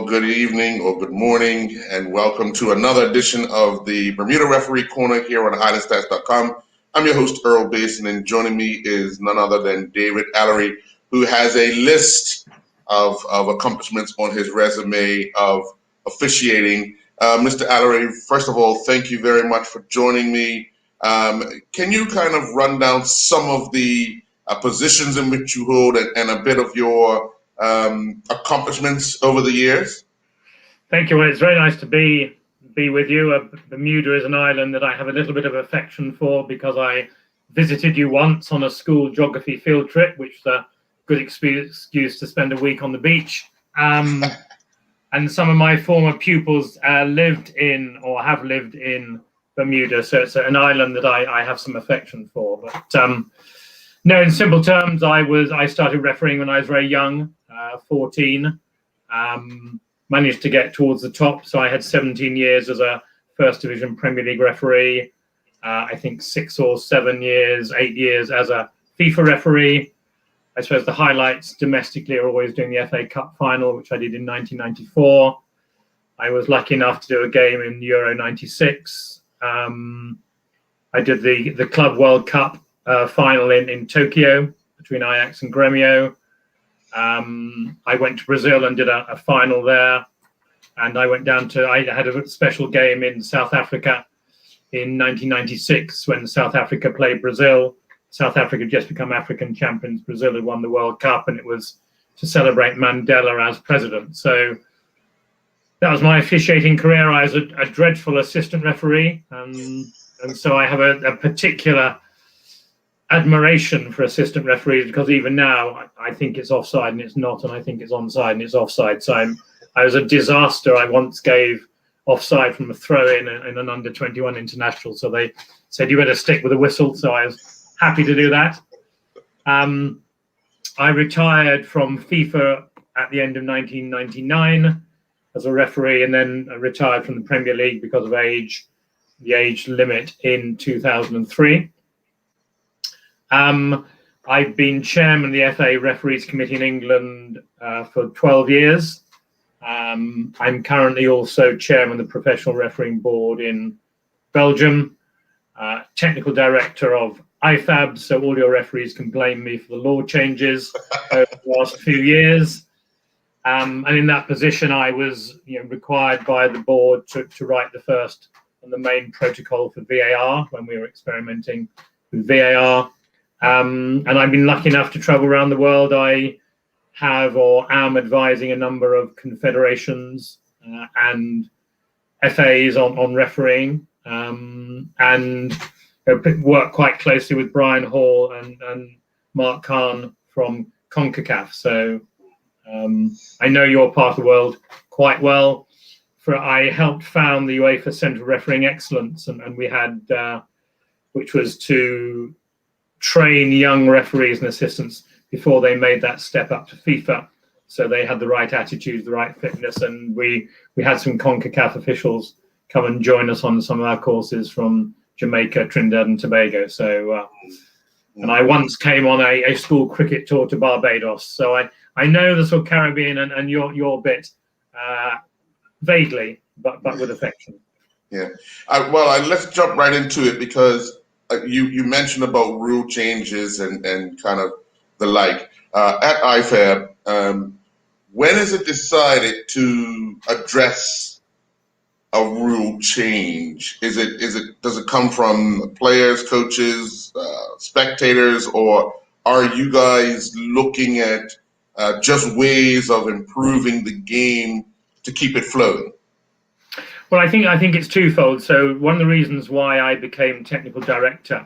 or good evening or good morning, and welcome to another edition of the Bermuda Referee Corner here on HighlandStats.com. I'm your host, Earl Basin, and joining me is none other than David Allery, who has a list of accomplishments on his resume of officiating. Mr. Allery, first of all, thank you very much for joining me. Can you kind of run down some of the positions in which you hold and a bit of your accomplishments over the years? Thank you. Well, it's very nice to be with you. Bermuda is an island that I have a little bit of affection for because I visited you once on a school geography field trip, which is a good excuse to spend a week on the beach. And some of my former pupils lived in or have lived in Bermuda, so it's an island that I have some affection for. But no, in simple terms, I started refereeing when I was very young, 14. Managed to get towards the top, so I had 17 years as a First Division Premier League referee. I think 8 years as a FIFA referee. I suppose the highlights domestically are always doing the FA Cup final, which I did in 1994. I was lucky enough to do a game in Euro 96. I did the Club World Cup final in Tokyo between Ajax and Gremio. I went to Brazil and did a final there, and I had a special game in South Africa in 1996 when South Africa played Brazil. South Africa had just become African champions. Brazil had won the World Cup, and it was to celebrate Mandela as president. So that was my officiating career. I was a dreadful assistant referee, and so I have a particular admiration for assistant referees because even now I think it's offside and it's not, and I think it's onside and it's offside. So I was a disaster. I once gave offside from a throw-in in an under-21 international. So they said, you better stick with a whistle. So I was happy to do that. I retired from FIFA at the end of 1999 as a referee, and then retired from the Premier League because of the age limit in 2003. I've been chairman of the FA Referees Committee in England for 12 years. I'm currently also chairman of the Professional Refereeing Board in Belgium, technical director of IFAB, so all your referees can blame me for the law changes over the last few years. And in that position, I was required by the board to write the first and the main protocol for VAR when we were experimenting with VAR. And I've been lucky enough to travel around the world. I have or am advising a number of confederations and FAs on refereeing, and work quite closely with Brian Hall and Mark Kahn from CONCACAF. So I know your part of the world quite well. I helped found the UEFA Centre of Refereeing Excellence, and we had, which was to train young referees and assistants before they made that step up to FIFA, so they had the right attitude, the right fitness, and we had some CONCACAF officials come and join us on some of our courses from Jamaica, Trinidad and Tobago. So and I once came on a school cricket tour to Barbados, so I know the sort of Caribbean and your bit vaguely, but with affection. Yeah. Let's jump right into it because you mentioned about rule changes and kind of the like. At IFAB, when is it decided to address a rule change? Does it come from players, coaches, spectators, or are you guys looking at just ways of improving the game to keep it flowing? Well, I think it's twofold. So one of the reasons why I became technical director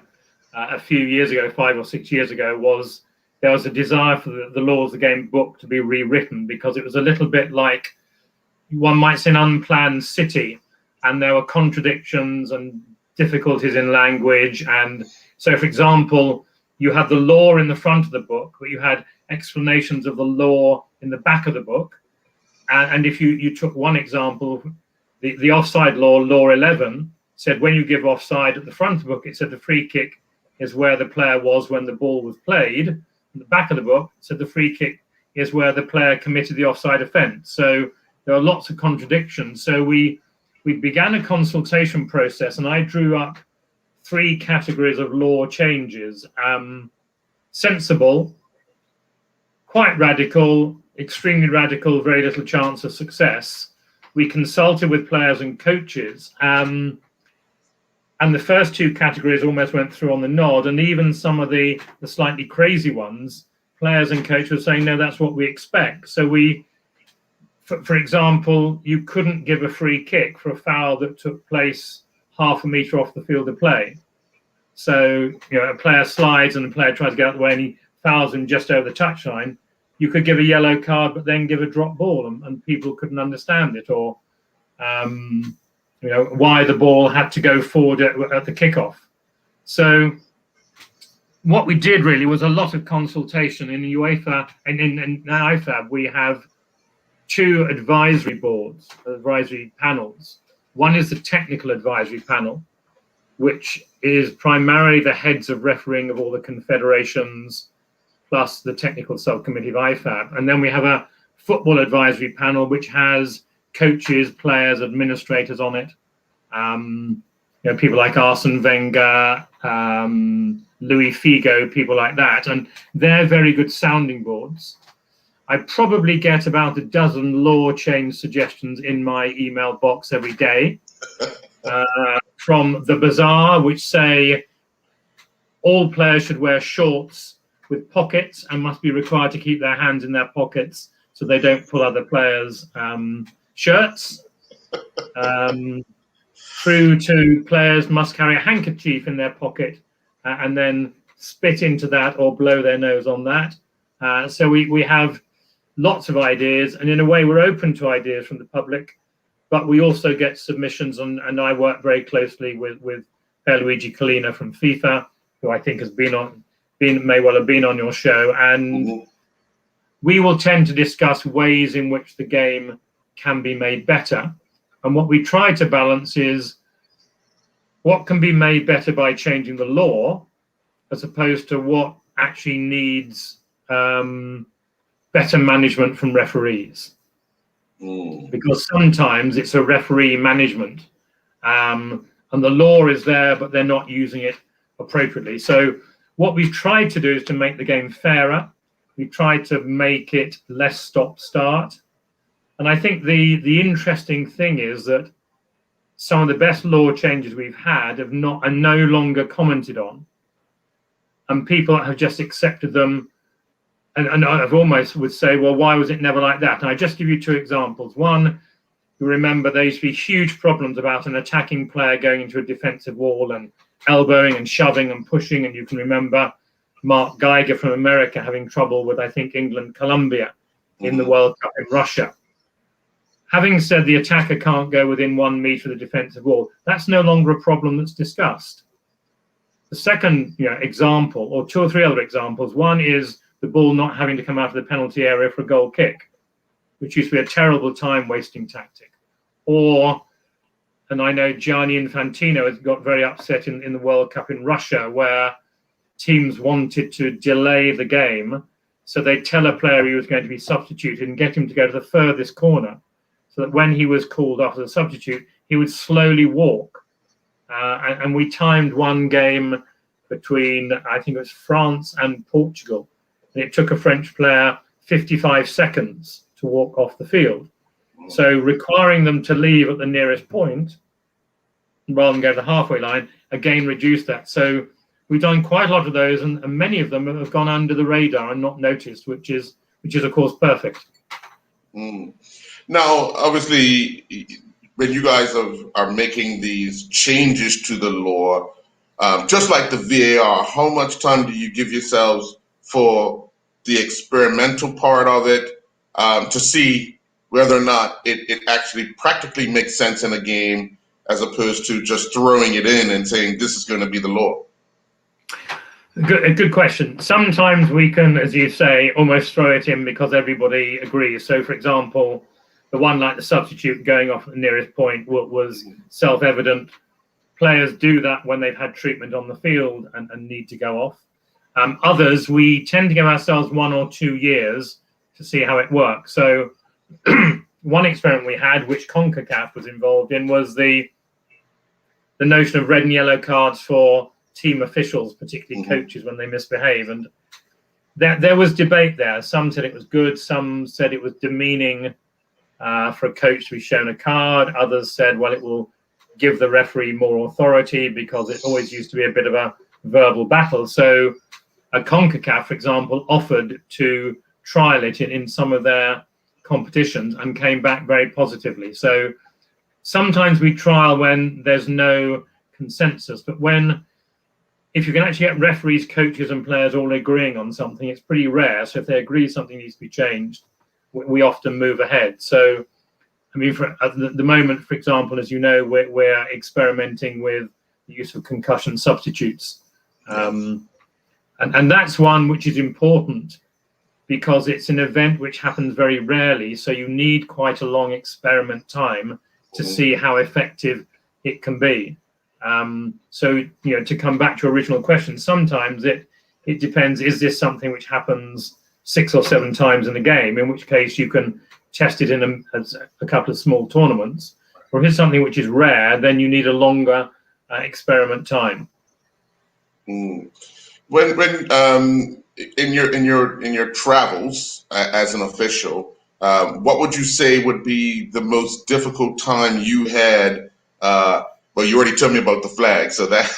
a few years ago, 5 or 6 years ago, was there was a desire for the laws of the game book to be rewritten because it was a little bit like, one might say, an unplanned city, and there were contradictions and difficulties in language. And so, for example, you had the law in the front of the book, but you had explanations of the law in the back of the book. And if you took one example, the offside law 11, said when you give offside at the front of the book, it said the free kick is where the player was when the ball was played. In the back of the book, it said the free kick is where the player committed the offside offence. So there are lots of contradictions. So we began a consultation process, and I drew up 3 categories of law changes: sensible, quite radical, extremely radical, very little chance of success. We consulted with players and coaches, and the first 2 categories almost went through on the nod, and even some of the slightly crazy ones, players and coaches were saying, no, that's what we expect. So for example, you couldn't give a free kick for a foul that took place half a metre off the field of play. So, a player slides and the player tries to get out of the way and he fouls him just over the touchline. You could give a yellow card, but then give a drop ball, and people couldn't understand it, or why the ball had to go forward at the kickoff. So what we did really was a lot of consultation in the UEFA, and in IFAB we have 2 advisory panels. One is the technical advisory panel, which is primarily the heads of refereeing of all the confederations, plus the technical subcommittee of IFAB. And then we have a football advisory panel, which has coaches, players, administrators on it. People like Arsene Wenger, Louis Figo, people like that. And they're very good sounding boards. I probably get about a dozen law change suggestions in my email box every day. From the bizarre, which say all players should wear shorts with pockets and must be required to keep their hands in their pockets so they don't pull other players' shirts, through to players must carry a handkerchief in their pocket and then spit into that or blow their nose on that. So we have lots of ideas, and in a way we're open to ideas from the public, but we also get submissions, and I work very closely with Pierluigi Collina from FIFA, who I think has may well have been on your show, and we will tend to discuss ways in which the game can be made better. And what we try to balance is what can be made better by changing the law, as opposed to what actually needs better management from referees. Because sometimes it's a referee management, and the law is there, but they're not using it appropriately. So what we've tried to do is to make the game fairer. We've tried to make it less stop-start. And I think the interesting thing is that some of the best law changes we've had are no longer commented on. And people have just accepted them. And I've almost would say, well, why was it never like that? And I just give you 2 examples. One, you remember there used to be huge problems about an attacking player going into a defensive wall and elbowing and shoving and pushing. And you can remember Mark Geiger from America having trouble with, I think, England, Colombia in the World Cup in Russia. Having said the attacker can't go within 1 metre of the defensive wall, that's no longer a problem that's discussed. The second example, or 2 or 3 other examples, one is the ball not having to come out of the penalty area for a goal kick, which used to be a terrible time-wasting tactic. Or, and I know Gianni Infantino has got very upset in the World Cup in Russia, where teams wanted to delay the game, so they'd tell a player he was going to be substituted and get him to go to the furthest corner, so that when he was called off as a substitute, he would slowly walk. And we timed one game between, I think it was France and Portugal. And it took a French player 55 seconds to walk off the field. So requiring them to leave at the nearest point rather than go to the halfway line, again reduced that. So we've done quite a lot of those, and many of them have gone under the radar and not noticed, which is of course perfect. Now, obviously, when you guys are making these changes to the law, just like the VAR, how much time do you give yourselves for the experimental part of it, to see whether or not it actually practically makes sense in a game, as opposed to just throwing it in and saying this is going to be the law? Good question. Sometimes we can, as you say, almost throw it in because everybody agrees. So, for example, the one like the substitute going off at the nearest point was self-evident. Players do that when they've had treatment on the field and need to go off. Others, we tend to give ourselves 1 or 2 years to see how it works. So one experiment we had, which CONCACAF was involved in, was the notion of red and yellow cards for team officials, particularly coaches, when they misbehave. And there was debate there. Some said it was good. Some said it was demeaning for a coach to be shown a card. Others said, well, it will give the referee more authority because it always used to be a bit of a verbal battle. So a CONCACAF, for example, offered to trial it in some of their competitions and came back very positively. So sometimes we trial when there's no consensus, but if you can actually get referees, coaches and players all agreeing on something, it's pretty rare. So if they agree something needs to be changed, we often move ahead. So I mean, at the moment, for example, as you know, we're experimenting with the use of concussion substitutes. And that's one which is important because it's an event which happens very rarely. So you need quite a long experiment time to see how effective it can be. So, to come back to your original question, sometimes it depends, is this something which happens 6 or 7 times in a game, in which case you can test it in a couple of small tournaments, or if it's something which is rare, then you need a longer experiment time. When in your travels as an official, what would you say would be the most difficult time you had? Well, you already told me about the flag, so that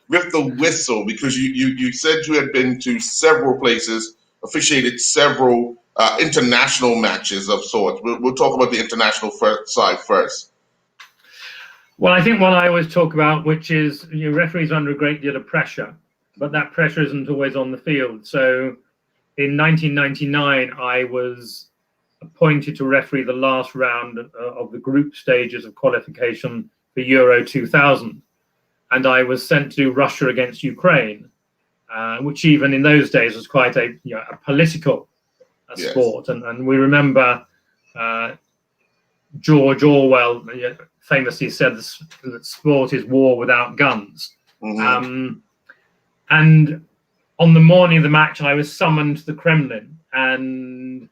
with the whistle, because you said you had been to several places, officiated several international matches of sorts. We'll talk about the international side first. Well, I think what I always talk about, which is referees are under a great deal of pressure, but that pressure isn't always on the field. So in 1999, I was appointed to referee the last round of the group stages of qualification for Euro 2000. And I was sent to do Russia against Ukraine, which even in those days was quite a political sport. And we remember George Orwell famously said that sport is war without guns. And on the morning of the match, I was summoned to the Kremlin and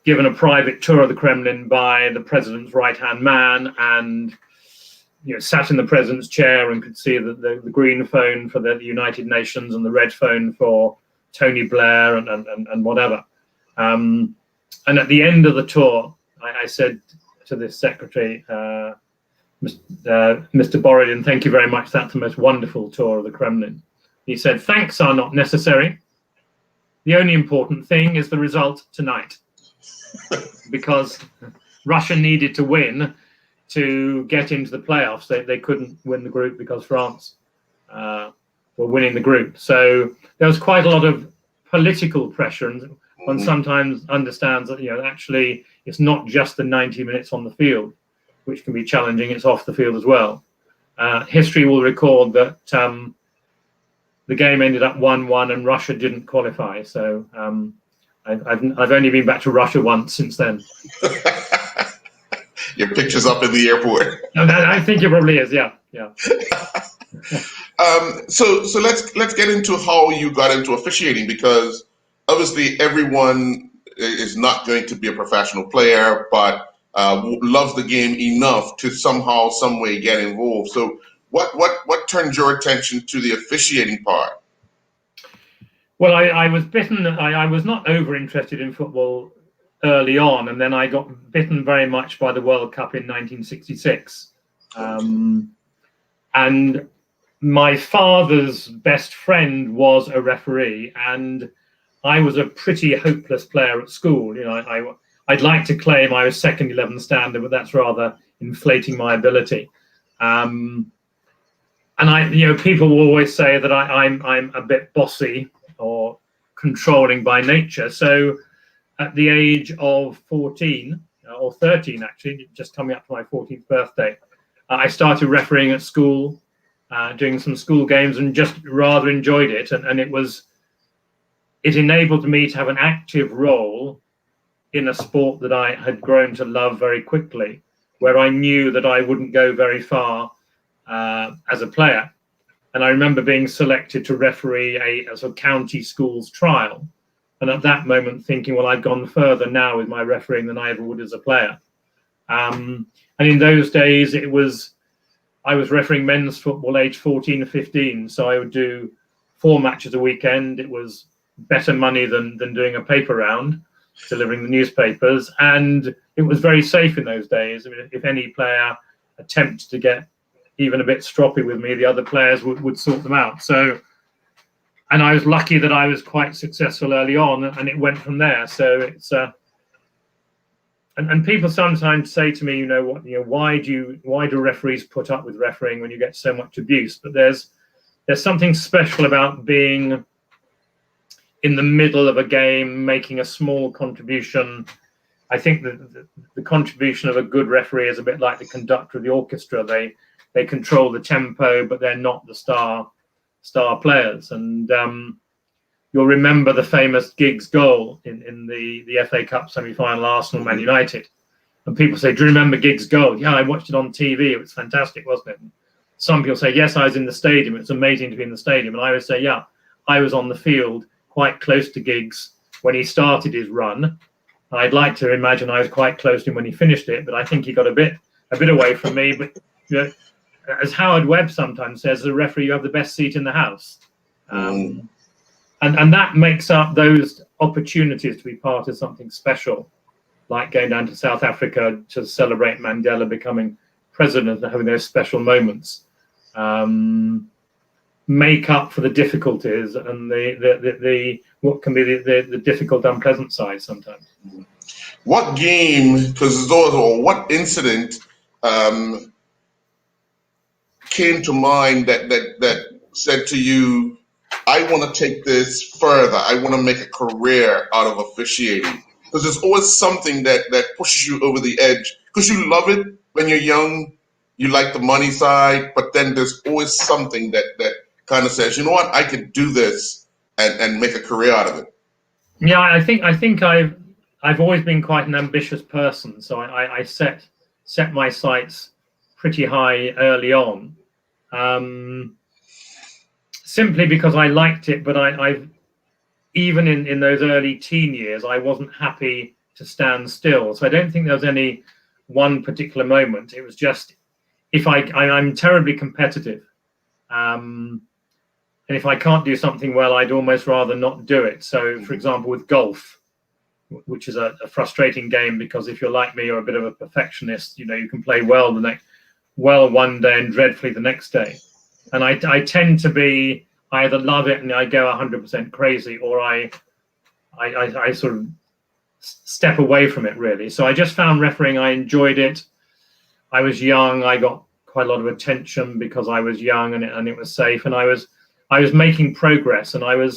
given a private tour of the Kremlin by the president's right-hand man, and sat in the president's chair and could see the green phone for the United Nations and the red phone for Tony Blair and whatever. And at the end of the tour, I said to this secretary, Mr. Borodin, thank you very much. That's the most wonderful tour of the Kremlin. He said, thanks are not necessary. The only important thing is the result tonight. Because Russia needed to win to get into the playoffs. They couldn't win the group because France were winning the group. So there was quite a lot of political pressure, and one sometimes understands that actually it's not just the 90 minutes on the field which can be challenging, it's off the field as well. History will record that the game ended up 1-1 and Russia didn't qualify. So I've only been back to Russia once since then. Your picture's up in the airport. I think it probably is. Yeah. So let's get into how you got into officiating, because obviously everyone is not going to be a professional player, but loves the game enough to somehow, some way get involved. So what turned your attention to the officiating part? Well, I was bitten. I was not over interested in football early on, and then I got bitten very much by the World Cup in 1966. And my father's best friend was a referee, and I was a pretty hopeless player at school. I'd like to claim I was second 11 standard, but that's rather inflating my ability. And people will always say that I'm a bit bossy or controlling by nature. So at the age of 14 or 13, actually, just coming up to my 14th birthday, I started refereeing at school, doing some school games, and just rather enjoyed it. And it enabled me to have an active role in a sport that I had grown to love very quickly, where I knew that I wouldn't go very far as a player. And I remember being selected to referee a sort of county schools trial, and at that moment thinking, well, I've gone further now with my refereeing than I ever would as a player. And in those days, I was refereeing men's football age 14 to 15, so I would do 4 matches a weekend. It was better money than doing a paper round, delivering the newspapers, and it was very safe in those days. I mean, if any player attempted to get even a bit stroppy with me, the other players would sort them out. So, and I was lucky that I was quite successful early on, and it went from there. So it's and people sometimes say to me, why do referees put up with refereeing when you get so much abuse? But there's something special about being in the middle of a game, making a small contribution. I think that the contribution of a good referee is a bit like the conductor of the orchestra. They control the tempo, but they're not the star players. And you'll remember the famous Giggs goal in the FA Cup semi-final, Arsenal Man United. And people say, do you remember Giggs' goal? Yeah, I watched it on TV. It was fantastic, wasn't it? And some people say, yes, I was in the stadium. It's amazing to be in the stadium. And I would say, yeah, I was on the field quite close to Giggs when he started his run. I'd like to imagine I was quite close to him when he finished it, but I think he got a bit away from me. But as Howard Webb sometimes says, as a referee, you have the best seat in the house. And that makes up those opportunities to be part of something special, like going down to South Africa to celebrate Mandela becoming president and having those special moments. Make up for the difficulties and the what can be the difficult, unpleasant side sometimes. What game, or what incident came to mind that said to you, I want to take this further. I want to make a career out of officiating? Because there's always something that pushes you over the edge. Because you love it when you're young, you like the money side, but then there's always something that kind of says, you know what, I could do this and make a career out of it. Yeah, I think I've always been quite an ambitious person, so I set my sights pretty high early on. Simply because I liked it, but I've even in those early teen years, I wasn't happy to stand still. So I don't think there was any one particular moment. It was just, I'm terribly competitive. And if I can't do something well, I'd almost rather not do it. So, for example, with golf, which is a frustrating game, because if you're like me, you're a bit of a perfectionist. You can play well one day and dreadfully the next day. And I tend to be, I either love it and I go 100% crazy, or I sort of step away from it, really. So I just found refereeing, I enjoyed it. I was young. I got quite a lot of attention because I was young and it was safe. And I was making progress. And I would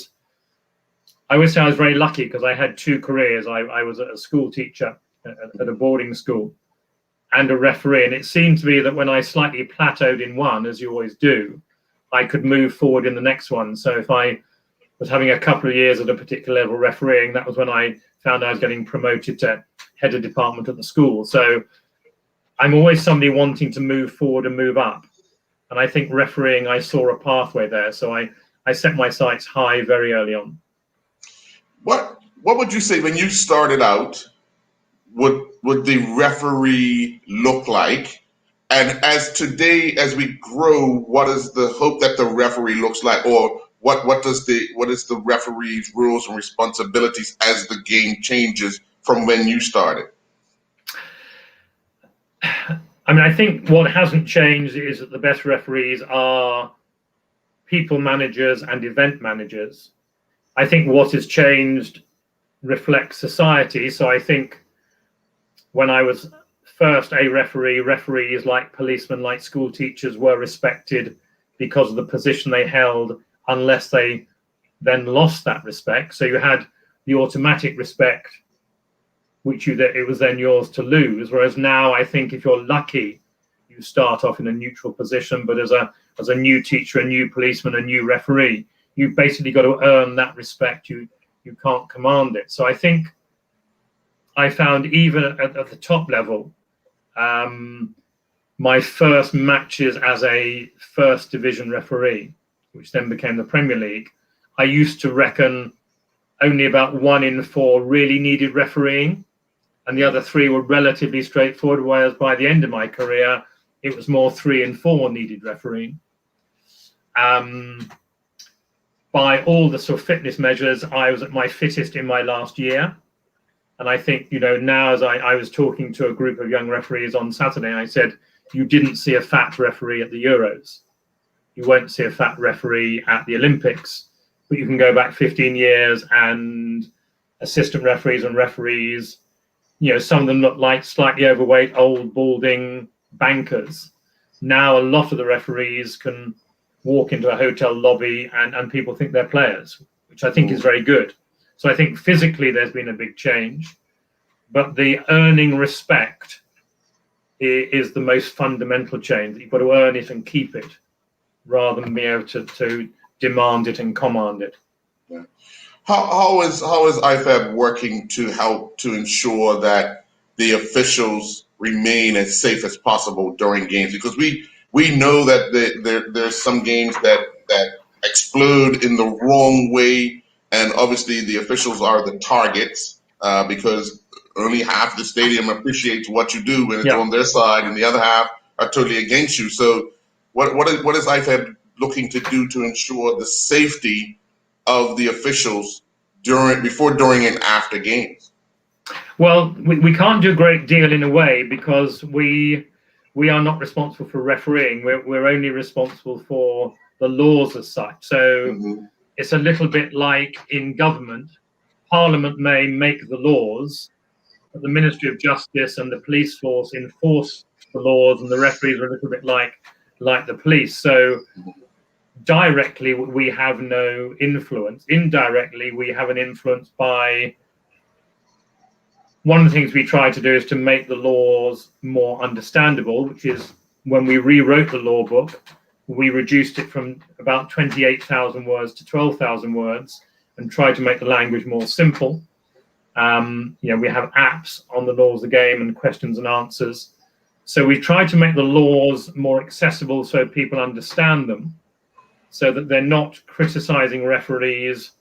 say I was very lucky because I had 2 careers. I was a school teacher at a boarding school and a referee. And it seemed to me that when I slightly plateaued in one, as you always do, I could move forward in the next one. So if I was having a couple of years at a particular level refereeing, that was when I found I was getting promoted to head of department at the school. So I'm always somebody wanting to move forward and move up. And I think refereeing, I saw a pathway there. So I set my sights high very early on. What would you say when you started out, would the referee look like? And as we grow, what is the hope that the referee looks like? Or what is the referee's roles and responsibilities as the game changes from when you started? I mean, I think what hasn't changed is that the best referees are people managers and event managers. I think what has changed reflects society. So I think when I was first a referee, referees like policemen, like school teachers were respected because of the position they held, unless they then lost that respect. So you had the automatic respect, which it was then yours to lose. Whereas now, I think if you're lucky, you start off in a neutral position. But as a new teacher, a new policeman, a new referee, you've basically got to earn that respect. You can't command it. So I think I found even at the top level, my first matches as a first division referee, which then became the Premier League, I used to reckon only about 1 in 4 really needed refereeing, and the other 3 were relatively straightforward, whereas by the end of my career, it was more 3 in 4 needed refereeing. By all the sort of fitness measures, I was at my fittest in my last year. And I think, now as I was talking to a group of young referees on Saturday, I said, you didn't see a fat referee at the Euros. You won't see a fat referee at the Olympics. But you can go back 15 years and assistant referees and referees, some of them look like slightly overweight, old, balding bankers. Now a lot of the referees can walk into a hotel lobby and people think they're players, which I think is very good. So I think physically there's been a big change, but the earning respect is the most fundamental change. You've got to earn it and keep it rather than be able to demand it and command it. Yeah. How is IFAB working to help to ensure that the officials remain as safe as possible during games? Because we know that there's some games that explode in the wrong way, and obviously the officials are the targets because only half the stadium appreciates what you do when it's on their side, and the other half are totally against you. So what is IFAB looking to do to ensure the safety of the officials before, during, and after games? Well, we can't do a great deal in a way because we are not responsible for refereeing. We're only responsible for the laws as such. So it's a little bit like in government. Parliament may make the laws, but the Ministry of Justice and the police force enforce the laws, and the referees are a little bit like the police. So directly, we have no influence. Indirectly, we have an influence by... One of the things we try to do is to make the laws more understandable, which is when we rewrote the law book, we reduced it from about 28,000 words to 12,000 words and tried to make the language more simple. We have apps on the laws of the game and questions and answers. So we try to make the laws more accessible so people understand them, so that they're not criticizing referees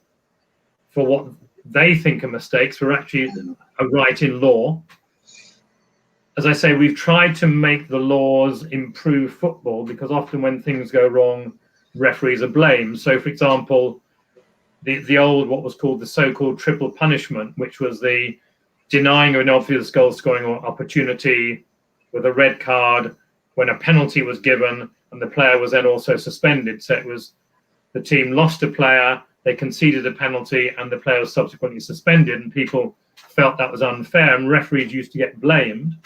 for what they think are mistakes, we're actually a right in law. As I say, we've tried to make the laws improve football because often when things go wrong, referees are blamed. So, for example, the old, what was called the so-called triple punishment, which was the denying of an obvious goal-scoring opportunity with a red card when a penalty was given and the player was then also suspended. So it was the team lost a player, they conceded a penalty, and the player was subsequently suspended, and people felt that was unfair, and referees used to get blamed.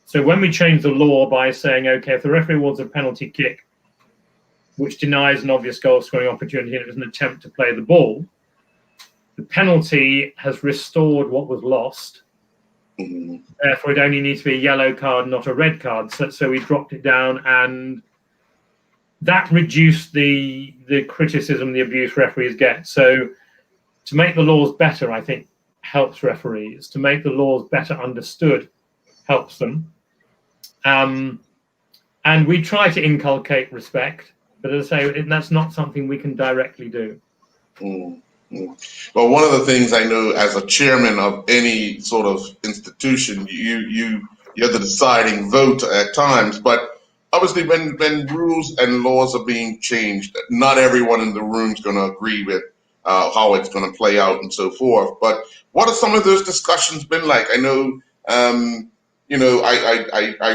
So when we changed the law by saying, okay, if the referee awards a penalty kick, which denies an obvious goal-scoring opportunity and it was an attempt to play the ball, the penalty has restored what was lost. Therefore, it only needs to be a yellow card, not a red card. So we dropped it down, and that reduced the criticism, the abuse referees get. So to make the laws better, I think, helps referees. To make the laws better understood helps them. And we try to inculcate respect, but as I say, that's not something we can directly do. Well, one of the things I know as a chairman of any sort of institution, you're the deciding vote at times, but obviously when rules and laws are being changed, not everyone in the room is going to agree with how it's going to play out and so forth. But what have some of those discussions been like? I know, I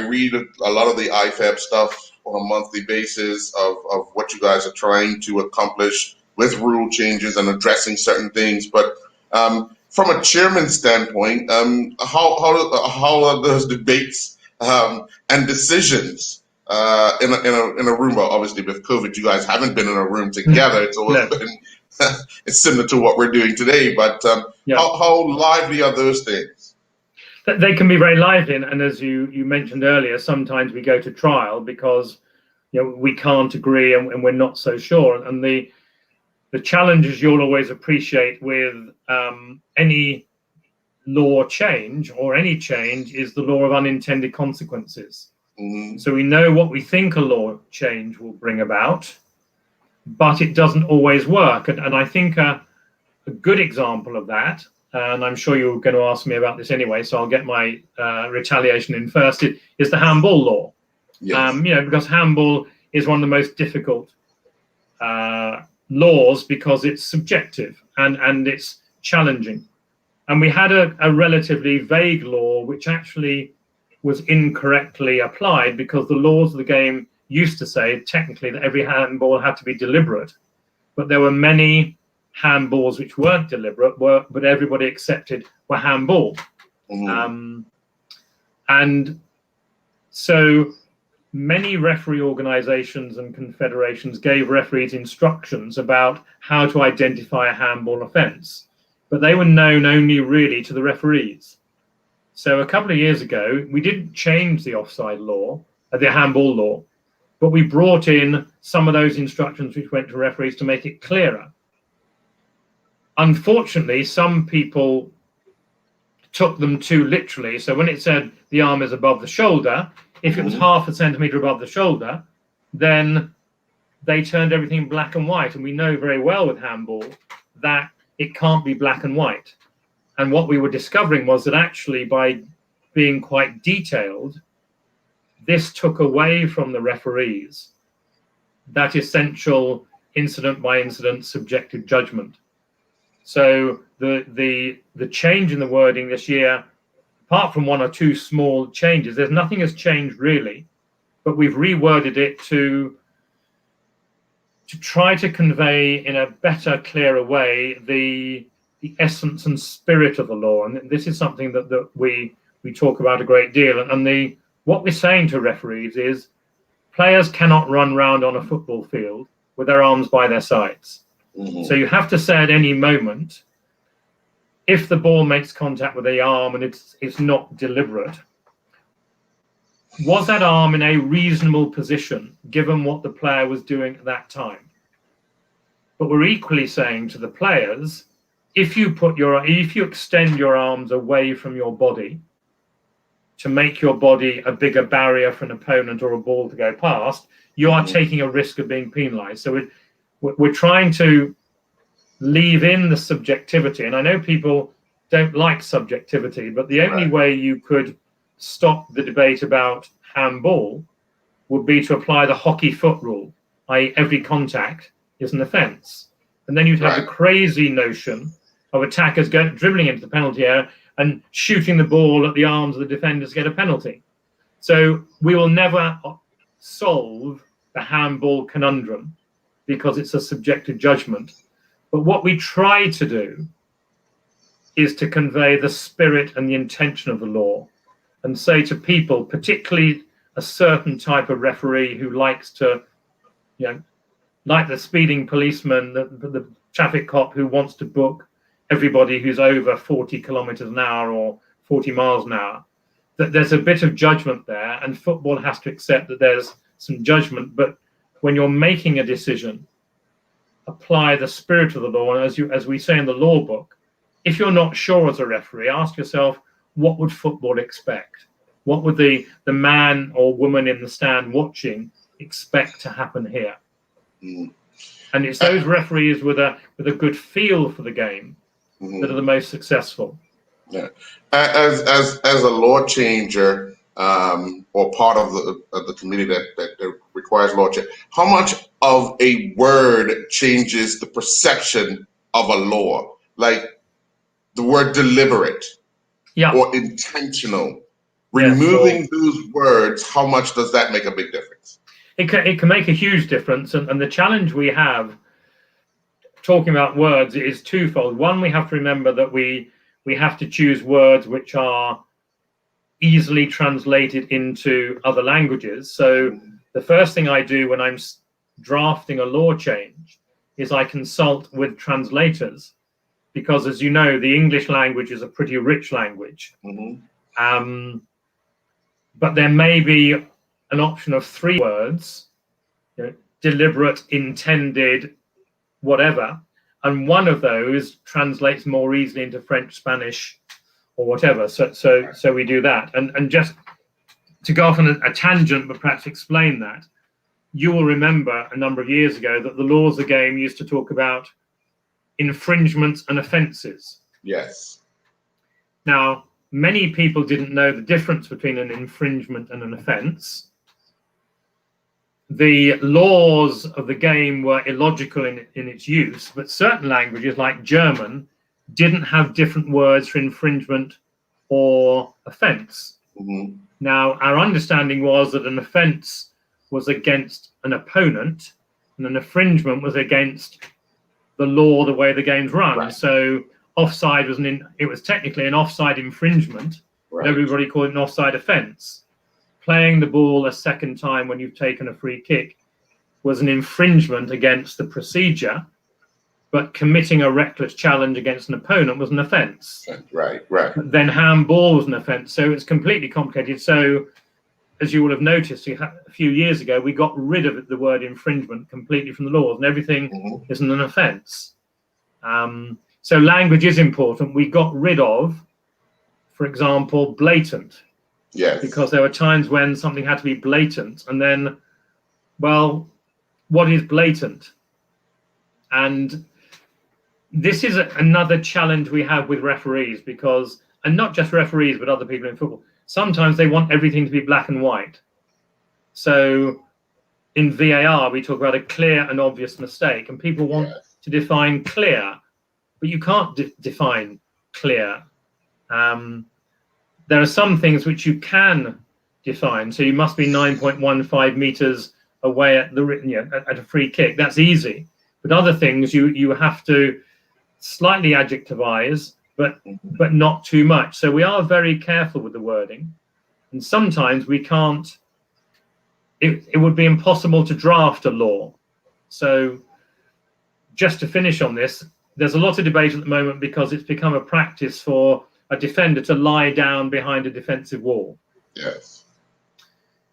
read a lot of the IFAB stuff on a monthly basis of what you guys are trying to accomplish with rule changes and addressing certain things. But from a chairman standpoint, how are those debates and decisions in a room? Well, obviously with COVID, you guys haven't been in a room together. It's always been it's similar to what we're doing today. But how lively are those things? They can be very lively, and as you mentioned earlier, sometimes we go to trial because we can't agree and we're not so sure. And the challenges you'll always appreciate with any law change or any change is the law of unintended consequences. So we know what we think a law change will bring about, but it doesn't always work. And I think a a good example of that, and I'm sure you're going to ask me about this anyway, so I'll get my retaliation in first, is the handball law. Yes. Because handball is one of the most difficult laws because it's subjective and it's challenging. And we had a relatively vague law which actually was incorrectly applied, because the laws of the game used to say technically that every handball had to be deliberate, but there were many handballs which weren't deliberate, but everybody accepted were handball. And so many referee organizations and confederations gave referees instructions about how to identify a handball offense, but they were known only really to the referees. So a couple of years ago, we didn't change the offside law, the handball law, but we brought in some of those instructions which went to referees to make it clearer. Unfortunately, some people took them too literally. So when it said the arm is above the shoulder, if it was half a centimetre above the shoulder, then they turned everything black and white. And we know very well with handball that it can't be black and white. And what we were discovering was that actually by being quite detailed, this took away from the referees that essential incident by incident subjective judgment. So the change in the wording this year, apart from one or two small changes, there's nothing has changed really, but we've reworded it to try to convey in a better, clearer way the essence and spirit of the law. And this is something that we talk about a great deal. And what we're saying to referees is players cannot run round on a football field with their arms by their sides. So you have to say at any moment, if the ball makes contact with the arm and it's not deliberate, was that arm in a reasonable position given what the player was doing at that time? But we're equally saying to the players, if you extend your arms away from your body to make your body a bigger barrier for an opponent or a ball to go past, you are taking a risk of being penalized. So we're trying to leave in the subjectivity. And I know people don't like subjectivity, but the only way you could stop the debate about handball would be to apply the hockey foot rule, i.e. every contact is an offence. And then you'd have the crazy notion of attackers dribbling into the penalty area and shooting the ball at the arms of the defenders to get a penalty. So we will never solve the handball conundrum because it's a subjective judgment. But what we try to do is to convey the spirit and the intention of the law and say to people, particularly a certain type of referee who likes to, like the speeding policeman, the traffic cop who wants to book everybody who's over 40 kilometers an hour or 40 miles an hour, that there's a bit of judgment there, and football has to accept that there's some judgment. But when you're making a decision, apply the spirit of the law. And as we say in the law book, if you're not sure as a referee, ask yourself, what would football expect? What would the man or woman in the stand watching expect to happen here? And it's those referees with a good feel for the game that are the most successful. Yeah, as a law changer or part of the committee that requires law change, how much of a word changes the perception of a law? Like the word deliberate or intentional. Removing those words, how much does that make a big difference? It can make a huge difference, and the challenge we have talking about words is twofold. One, we have to remember that we have to choose words which are easily translated into other languages. So the first thing I do when I'm drafting a law change is I consult with translators, because as you know, the English language is a pretty rich language. But there may be an option of 3 words, deliberate, intended, whatever, and one of those translates more easily into French, Spanish, or whatever. So we do that. And just to go off on a tangent, but perhaps explain that, you will remember a number of years ago that the laws of the game used to talk about infringements and offences. Yes. Now, many people didn't know the difference between an infringement and an offence. The laws of the game were illogical in its use, but certain languages, like German, didn't have different words for infringement or offence. Mm-hmm. Now, our understanding was that an offence was against an opponent, and an infringement was against the law, the way the game's run. Right. So offside was it was technically an offside infringement, Right. but everybody called it an offside offence. Playing the ball a second time when you've taken a free kick was an infringement against the procedure, but committing a reckless challenge against an opponent was an offence. Right. Then handball was an offence. So it's completely complicated. So, as you will have noticed, a few years ago, we got rid of the word infringement completely from the laws, and everything isn't an offence. So language is important. We got rid of, for example, blatant. Yes. Because there were times when something had to be blatant, and then, well, what is blatant? And this is another challenge we have with referees, because, and not just referees, but other people in football, sometimes they want everything to be black and white. So in VAR, we talk about a clear and obvious mistake, and people want to define clear, but you can't define clear. There are some things which you can define. So you must be 9.15 meters away at at a free kick. That's easy. But other things you have to slightly adjectivize, but not too much. So we are very careful with the wording, and sometimes we can't. It would be impossible to draft a law. So just to finish on this, there's a lot of debate at the moment because it's become a practice for a defender to lie down behind a defensive wall. Yes.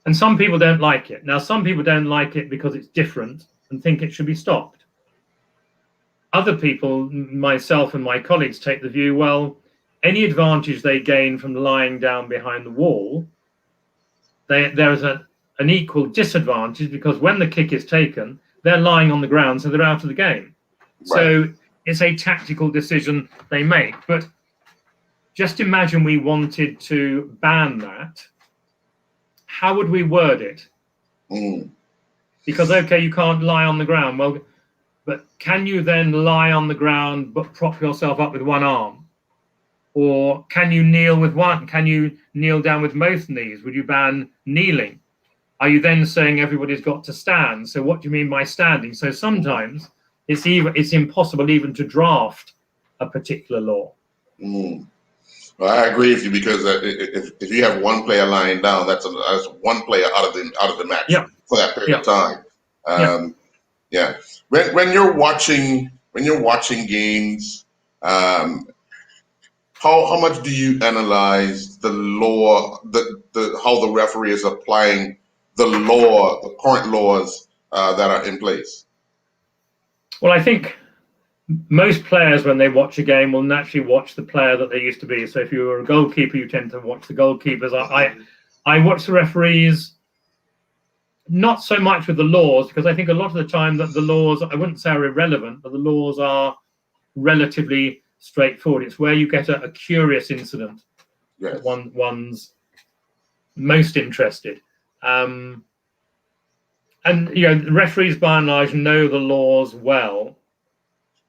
And some people don't like it. Now, some people don't like it because it's different and think it should be stopped. Other people, myself and my colleagues, take the view, well, any advantage they gain from lying down behind the wall, there is an equal disadvantage, because when the kick is taken, they're lying on the ground, so they're out of the game. Right. So it's a tactical decision they make. But just imagine we wanted to ban that. How would we word it? Because, okay, you can't lie on the ground. Well, but can you then lie on the ground but prop yourself up with one arm? Or can you kneel with one? Can you kneel down with both knees? Would you ban kneeling? Are you then saying everybody's got to stand? So what do you mean by standing? So sometimes it's impossible even to draft a particular law. Well, I agree with you, because if you have one player lying down, that's one player out of the match for that period of time. When you're watching games, how much do you analyze the law, how the referee is applying the current laws that are in place? Well, I think most players, when they watch a game, will naturally watch the player that they used to be. So if you're a goalkeeper, you tend to watch the goalkeepers. I watch the referees, not so much with the laws, because I think a lot of the time that the laws, I wouldn't say are irrelevant, but the laws are relatively straightforward. It's where you get a curious incident that one's most interested. And the referees by and large know the laws well,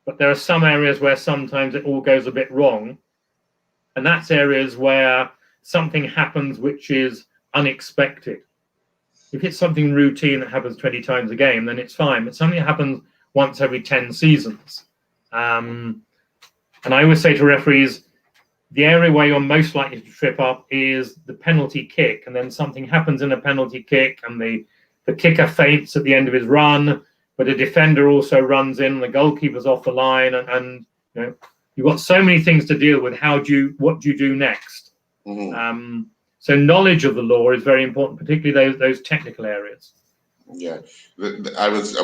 but there are some areas where sometimes it all goes a bit wrong, and that's areas where something happens which is unexpected. If it's something routine that happens 20 times a game, then it's fine. But something that happens once every 10 seasons. And I always say to referees, the area where you're most likely to trip up is the penalty kick. And then something happens in a penalty kick, and the kicker faints at the end of his run, but a defender also runs in, and the goalkeeper's off the line. And you've got so many things to deal with. What do you do next? So knowledge of the law is very important, particularly those technical areas. Yeah, I was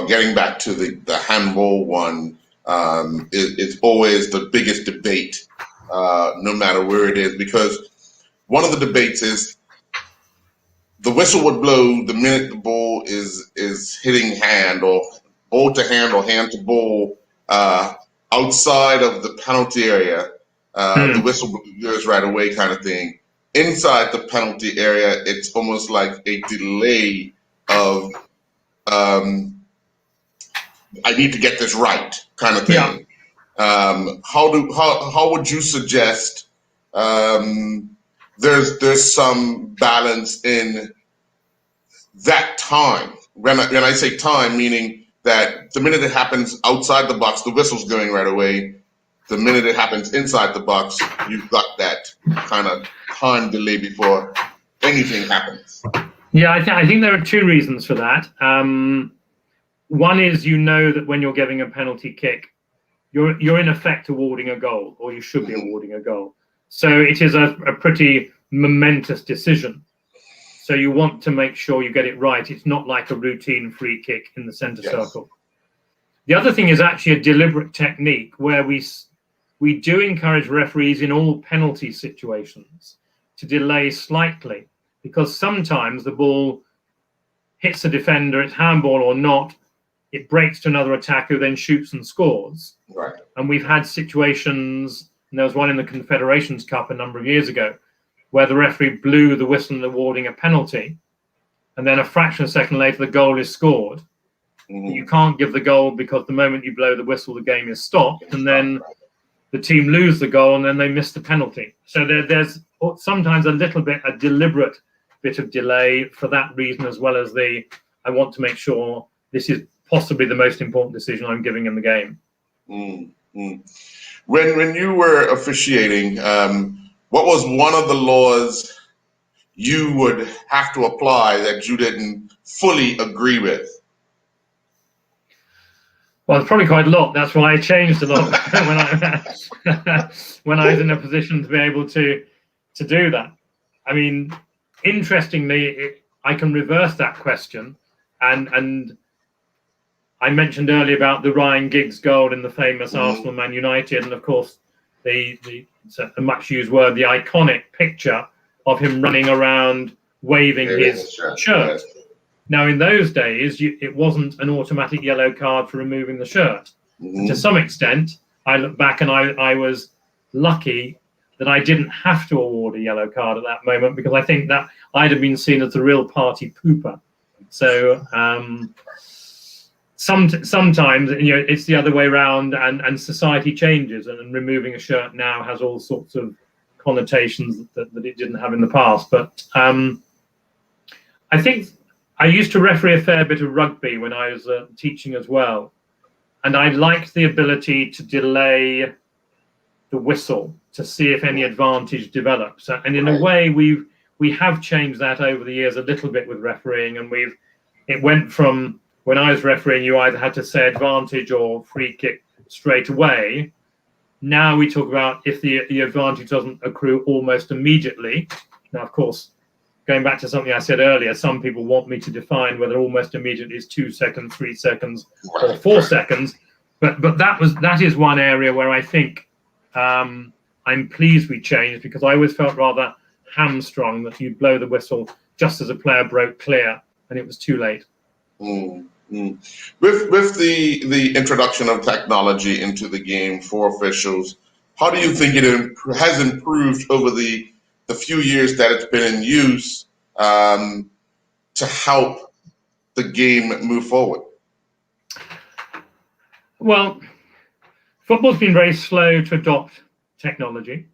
getting back to the handball one. It's always the biggest debate, no matter where it is, because one of the debates is the whistle would blow the minute the ball is hitting hand, or ball to hand, or hand to ball, outside of the penalty area, the whistle goes right away kind of thing. Inside the penalty area, it's almost like a delay of I need to get this right kind of thing. Yeah. How would you suggest there's some balance in that time? When I say time, meaning that the minute it happens outside the box, the whistle's going right away. The minute it happens inside the box, you've got that kind of time delay before anything happens. Yeah, I think there are two reasons for that. One is that when you're giving a penalty kick, you're in effect awarding a goal, or you should be awarding a goal. So it is a pretty momentous decision. So you want to make sure you get it right. It's not like a routine free kick in the center circle. The other thing is actually a deliberate technique where we do encourage referees in all penalty situations to delay slightly, because sometimes the ball hits the defender, it's handball or not, it breaks to another attacker who then shoots and scores. Right. And we've had situations, and there was one in the Confederations Cup a number of years ago, where the referee blew the whistle and awarding a penalty, and then a fraction of a second later the goal is scored. You can't give the goal because the moment you blow the whistle, the game is stopped, and then the team lose the goal and then they miss the penalty. So there's sometimes a deliberate bit of delay for that reason, as well as I want to make sure this is possibly the most important decision I'm giving in the game. When you were officiating, what was one of the laws you would have to apply that you didn't fully agree with? Well, it's probably quite a lot. That's why I changed a lot when I was in a position to be able to do that. I mean, interestingly, I can reverse that question, and I mentioned earlier about the Ryan Giggs goal in the famous Arsenal Man United, and of course it's a much used word, the iconic picture of him running around waving his shirt. Now, in those days, it wasn't an automatic yellow card for removing the shirt. To some extent, I look back and I was lucky that I didn't have to award a yellow card at that moment, because I think that I'd have been seen as the real party pooper. So sometimes it's the other way around, and society changes, and removing a shirt now has all sorts of connotations that it didn't have in the past. But I think I used to referee a fair bit of rugby when I was teaching as well, and I liked the ability to delay the whistle to see if any advantage develops. And in a way, we have changed that over the years a little bit with refereeing, and it went from, when I was refereeing, you either had to say advantage or free kick straight away. Now we talk about if the advantage doesn't accrue almost immediately. Now, of course, going back to something I said earlier, some people want me to define whether almost immediately is 2 seconds, 3 seconds, or 4 seconds. But that is one area where I think I'm pleased we changed, because I always felt rather hamstrung that you'd blow the whistle just as a player broke clear and it was too late. With the introduction of technology into the game for officials, how do you think it has improved over the few years that it's been in use to help the game move forward? Well, football's been very slow to adopt technology.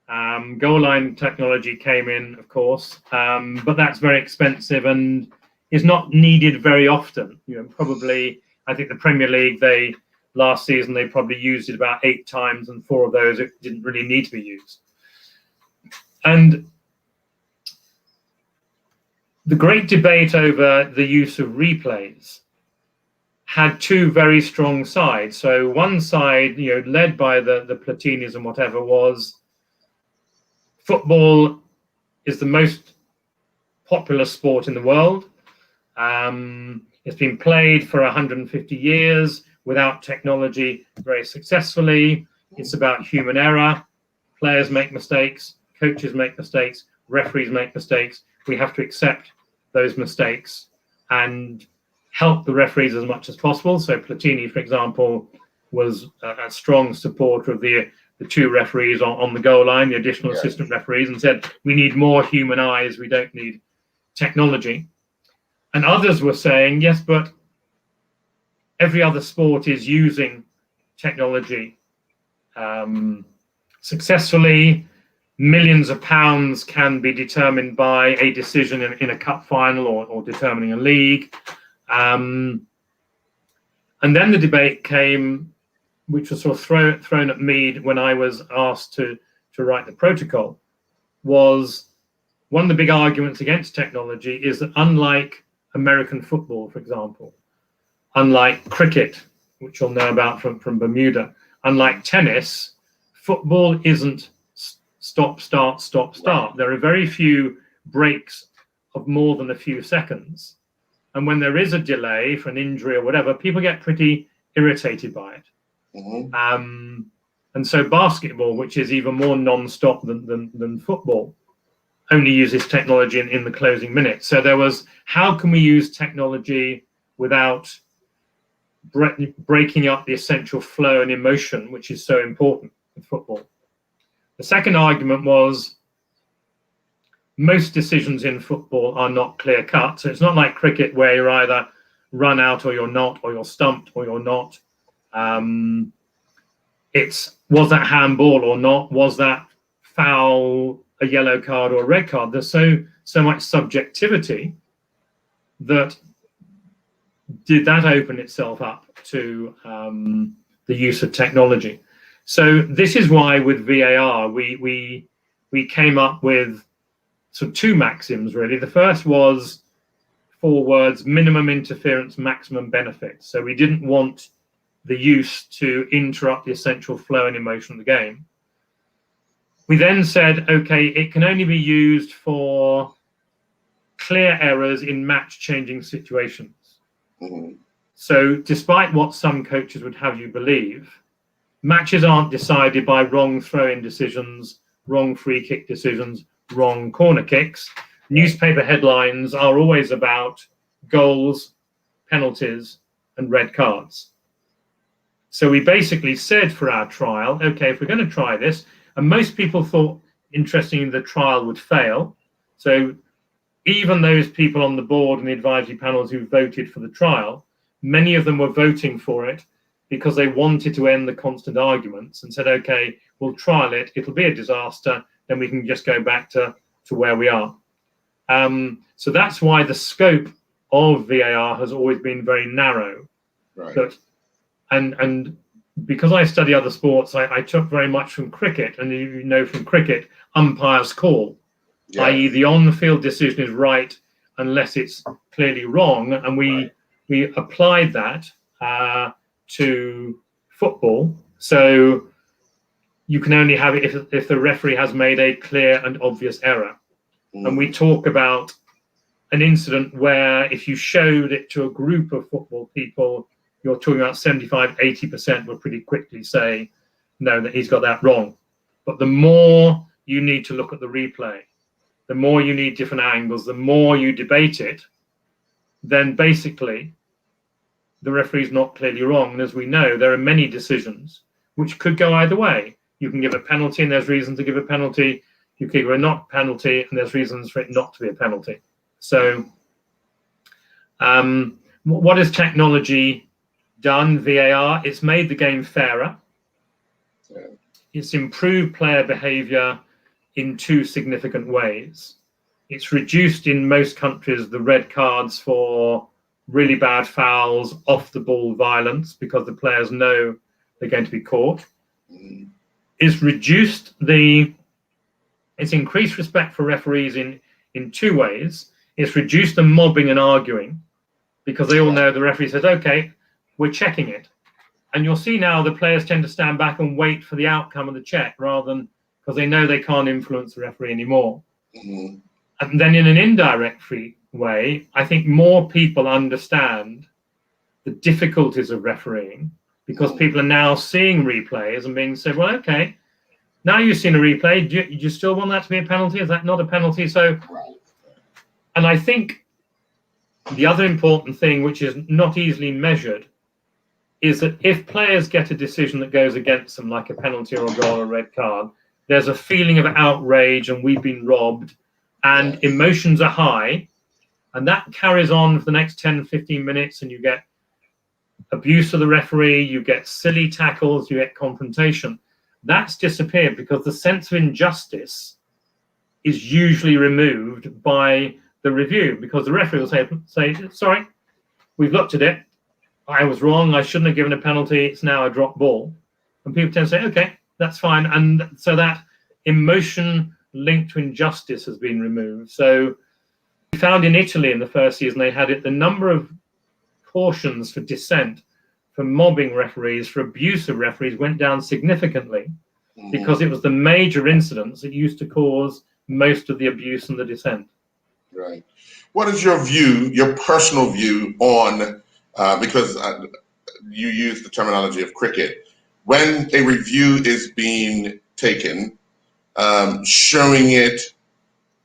Goal line technology came in, of course, but that's very expensive and is not needed very often. Probably, I think the Premier League, last season they probably used it about 8 times, and 4 of those it didn't really need to be used. And the great debate over the use of replays had 2 very strong sides. So one side, led by the Platinis and whatever, was football is the most popular sport in the world. It's been played for 150 years without technology very successfully. It's about human error. Players make mistakes, coaches make mistakes, referees make mistakes. We have to accept those mistakes and help the referees as much as possible. So Platini, for example, was a strong supporter of the two referees on the goal line, the additional assistant referees, and said, we need more human eyes, we don't need technology. And others were saying, yes, but every other sport is using technology successfully. Millions of pounds can be determined by a decision in a cup final or determining a league. And then the debate came, which was sort of thrown at me when I was asked to write the protocol, was one of the big arguments against technology is that unlike American football, for example, unlike cricket, which you'll know about from Bermuda, unlike tennis, football isn't stop, start, stop, start. There are very few breaks of more than a few seconds. And when there is a delay for an injury or whatever, people get pretty irritated by it. Mm-hmm. And so basketball, which is even more non-stop than football, only uses technology in the closing minutes. So there was, how can we use technology without breaking up the essential flow and emotion, which is so important with football? The second argument was most decisions in football are not clear cut. So it's not like cricket where you're either run out or you're not, or you're stumped or you're not. It's, was that handball or not? Was that foul, a yellow card or a red card? There's so much subjectivity that did that open itself up to the use of technology. So this is why with VAR we came up with sort of two maxims really. The first was 4 words: minimum interference, maximum benefit. So we didn't want the use to interrupt the essential flow and emotion of the game. We then said, okay, it can only be used for clear errors in match-changing situations. Mm-hmm. So despite what some coaches would have you believe, matches aren't decided by wrong throw-in decisions, wrong free kick decisions, wrong corner kicks. Newspaper headlines are always about goals, penalties, and red cards. So we basically said for our trial, okay, if we're going to try this, and most people thought, interestingly, the trial would fail. So even those people on the board and the advisory panels who voted for the trial, many of them were voting for it because they wanted to end the constant arguments and said, okay, we'll trial it. It'll be a disaster. Then we can just go back to where we are. So that's why the scope of VAR has always been very narrow. Right. But, and because I study other sports, I took very much from cricket. And you know from cricket, umpires call, i.e. the on-field decision is right unless it's clearly wrong. And we applied that to football. So you can only have it if the referee has made a clear and obvious error. Mm. And we talk about an incident where if you showed it to a group of football people, you're talking about 75, 80% will pretty quickly say, no, that he's got that wrong. But the more you need to look at the replay, the more you need different angles, the more you debate it, then basically the referee's not clearly wrong. And as we know, there are many decisions which could go either way. You can give a penalty and there's reason to give a penalty. You can give a not penalty and there's reasons for it not to be a penalty. So what has technology done? VAR, it's made the game fairer. It's improved player behavior in 2 significant ways. It's reduced in most countries the red cards for really bad fouls, off the ball violence, because the players know they're going to be caught. It's increased respect for referees in 2 ways. It's reduced the mobbing and arguing, because they all know the referee says, okay, we're checking it. And you'll see now the players tend to stand back and wait for the outcome of the check rather than, because they know they can't influence the referee anymore. Mm-hmm. And then in an indirect way, I think more people understand the difficulties of refereeing, because people are now seeing replays and being said, well, okay, now you've seen a replay, do you still want that to be a penalty? Is that not a penalty? So, and I think the other important thing, which is not easily measured, is that if players get a decision that goes against them, like a penalty or a goal or a red card, there's a feeling of outrage and we've been robbed, and emotions are high, and that carries on for the next 10, 15 minutes, and you get abuse of the referee, you get silly tackles, you get confrontation. That's disappeared because the sense of injustice is usually removed by the review, because the referee will say, sorry, we've looked at it, I was wrong, I shouldn't have given a penalty, it's now a drop ball. And people tend to say, okay, that's fine. And so that emotion linked to injustice has been removed. So we found in Italy in the first season, they had it, the number of cautions for dissent, for mobbing referees, for abusive referees went down significantly, because it was the major incidents that used to cause most of the abuse and the dissent. Right. What is your view, your personal view on, because you use the terminology of cricket, when a review is being taken, showing it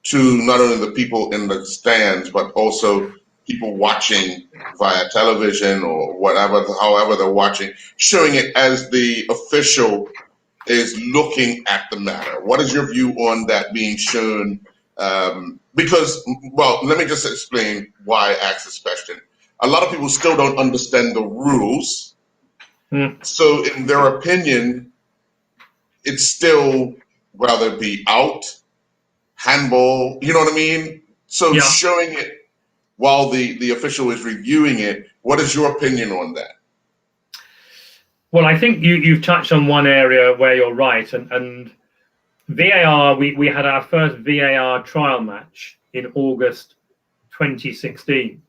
to not only the people in the stands, but also people watching via television or whatever, however they're watching, showing it as the official is looking at the matter. What is your view on that being shown? Because, well, let me just explain why I asked this question. A lot of people still don't understand the rules. So in their opinion, it's still, whether it be out, handball, you know what I mean? So showing it while the official is reviewing it, what is your opinion on that? Well, I think you've touched on one area where you're right. And VAR, we had our first VAR trial match in August 2016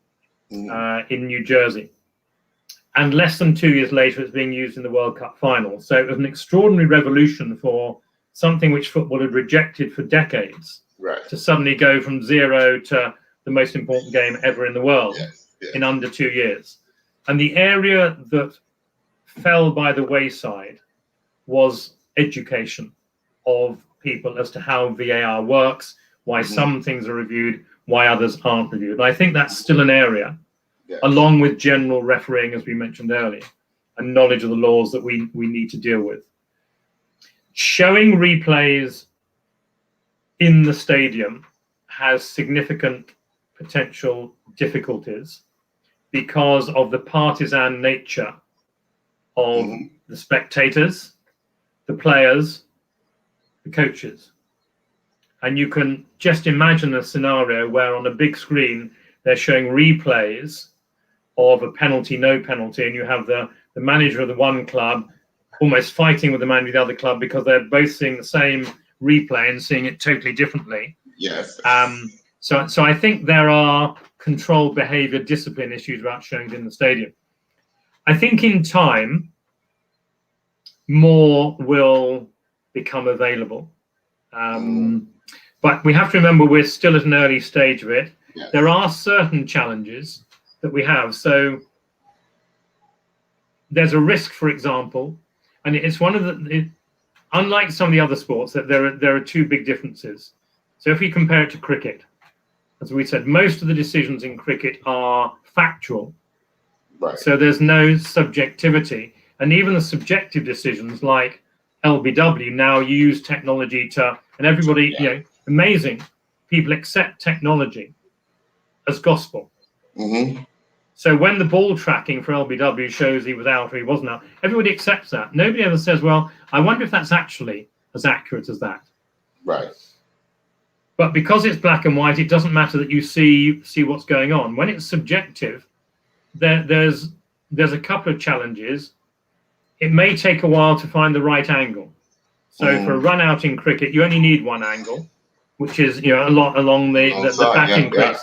in New Jersey. And less than 2 years later, it's being used in the World Cup final. So it was an extraordinary revolution for something which football had rejected for decades, to suddenly go from zero to the most important game ever in the world in under 2 years. And the area that fell by the wayside was education of people as to how VAR works, why some things are reviewed, why others aren't reviewed. And I think that's still an area, along with general refereeing, as we mentioned earlier, and knowledge of the laws that we need to deal with. Showing replays in the stadium has significant potential difficulties because of the partisan nature of the spectators, the players, the coaches. And you can just imagine a scenario where on a big screen they're showing replays of a penalty, no penalty, and you have the manager of the one club almost fighting with the manager of the other club because they're both seeing the same replay and seeing it totally differently. Yes. So I think there are controlled behavior, discipline issues about showing it in the stadium. I think in time, more will become available. But we have to remember we're still at an early stage of it. Yes. There are certain challenges that we have. So there's a risk, for example, and it's one of the, unlike some of the other sports, that there are two big differences. So if we compare it to cricket, as we said, most of the decisions in cricket are factual. Right. So there's no subjectivity. And even the subjective decisions like LBW now use technology to, and everybody, you know, amazing, people accept technology as gospel. So when the ball tracking for LBW shows he was out or he wasn't out, everybody accepts that. Nobody ever says, well, I wonder if that's actually as accurate as that. Right. But because it's black and white, it doesn't matter that you see what's going on. When it's subjective, there's a couple of challenges. It may take a while to find the right angle. So for a run out in cricket, you only need one angle, which is, you know, a lot along the batting crease.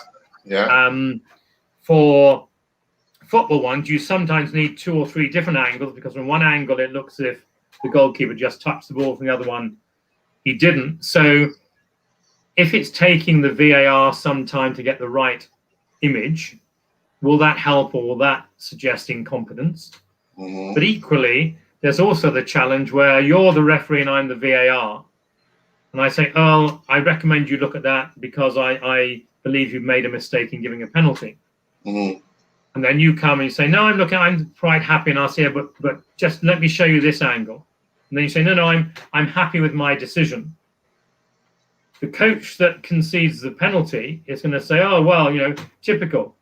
For football ones, you sometimes need 2 or 3 different angles because from one angle it looks as if the goalkeeper just touched the ball, from the other one he didn't. So if it's taking the VAR some time to get the right image, will that help or will that suggest incompetence? But equally, there's also the challenge where you're the referee and I'm the VAR. And I say, oh, I recommend you look at that because I believe you've made a mistake in giving a penalty. And then you come and you say, no, I'm quite happy. And I'll say, yeah, but just let me show you this angle. And then you say, no, I'm happy with my decision. The coach that concedes the penalty is going to say, oh, well, typical.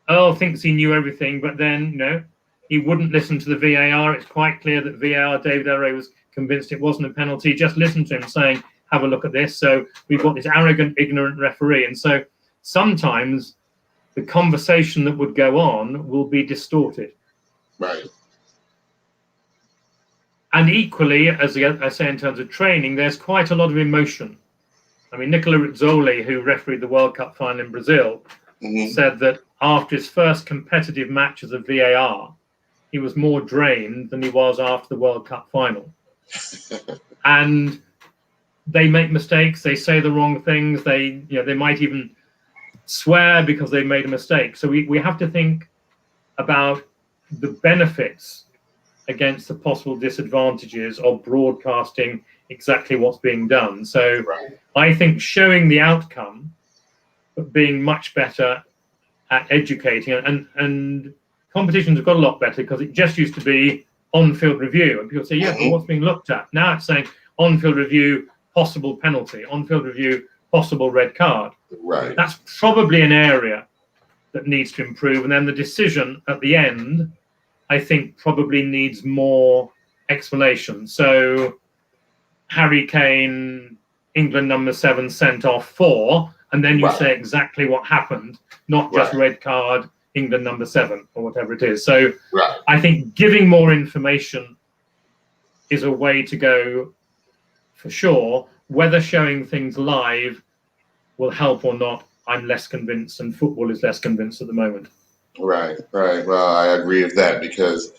Earl thinks he knew everything, but then, he wouldn't listen to the VAR. It's quite clear that VAR, David Elleray, was convinced it wasn't a penalty. Just listen to him saying, have a look at this. So we've got this arrogant, ignorant referee. And so sometimes the conversation that would go on will be distorted. Right. And equally, as I say, in terms of training, there's quite a lot of emotion. I mean, Nicola Rizzoli, who refereed the World Cup final in Brazil, said that after his first competitive match as a VAR, he was more drained than he was after the World Cup final. And they make mistakes. They say the wrong things. They might even swear because they made a mistake. So we have to think about the benefits against the possible disadvantages of broadcasting exactly what's being done. So I think showing the outcome, but being much better at educating, and competitions have got a lot better because it just used to be on-field review. And people say, yeah, but what's being looked at? Now it's saying on-field review, possible penalty, on-field review, possible red card. Right. That's probably an area that needs to improve. And then the decision at the end, I think, probably needs more explanation. So Harry Kane, England number 7, sent off 4, and then you say exactly what happened, not just red card, England number 7, or whatever it is. So I think giving more information is a way to go for sure. Whether showing things live will help or not, I'm less convinced, and football is less convinced at the moment. Right. Well, I agree with that because,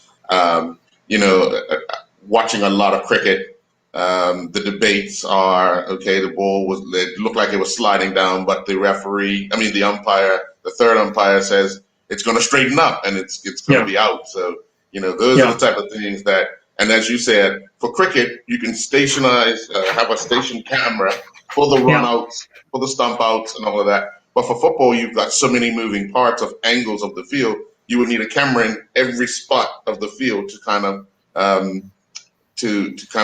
watching a lot of cricket, the debates are, the ball it looked like it was sliding down, but the umpire, the third umpire says it's going to straighten up and it's going to be out. So, those are the type of things that, and as you said, for cricket, you can have a station camera for the run outs, for the stump outs and all of that. But for football, you've got so many moving parts of angles of the field. You would need a camera in every spot of the field to kind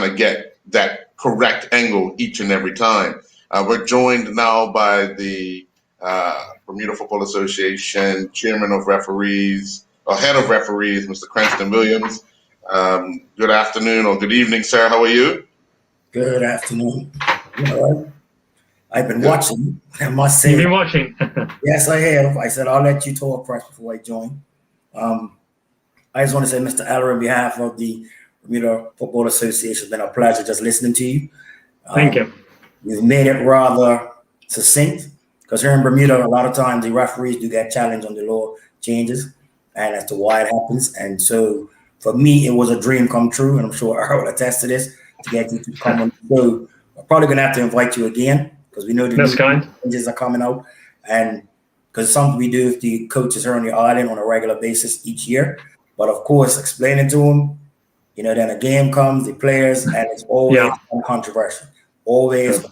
of get that correct angle each and every time. We're joined now by the Bermuda Football Association chairman of referees, or head of referees, Mr. Cranston Williams. Good afternoon or good evening, sir. How are you? Good afternoon. I've been watching. I must say. You've been watching? Yes, I have. I said I'll let you talk first before I join. I just want to say, Mr. Eller, on behalf of the Bermuda Football Association, it's been a pleasure just listening to you. Thank you. You've made it rather succinct because here in Bermuda, a lot of times the referees do get challenged on the law changes and as to why it happens. And so for me, it was a dream come true, and I'm sure Earl will attest to this, to get you to come on the show. We're probably going to have to invite you again because we know the new changes are coming out. And because it's something we do with the coaches here on the island on a regular basis each year. But of course, explaining to them, then a game comes, the players, and it's always uncontroversial. Always.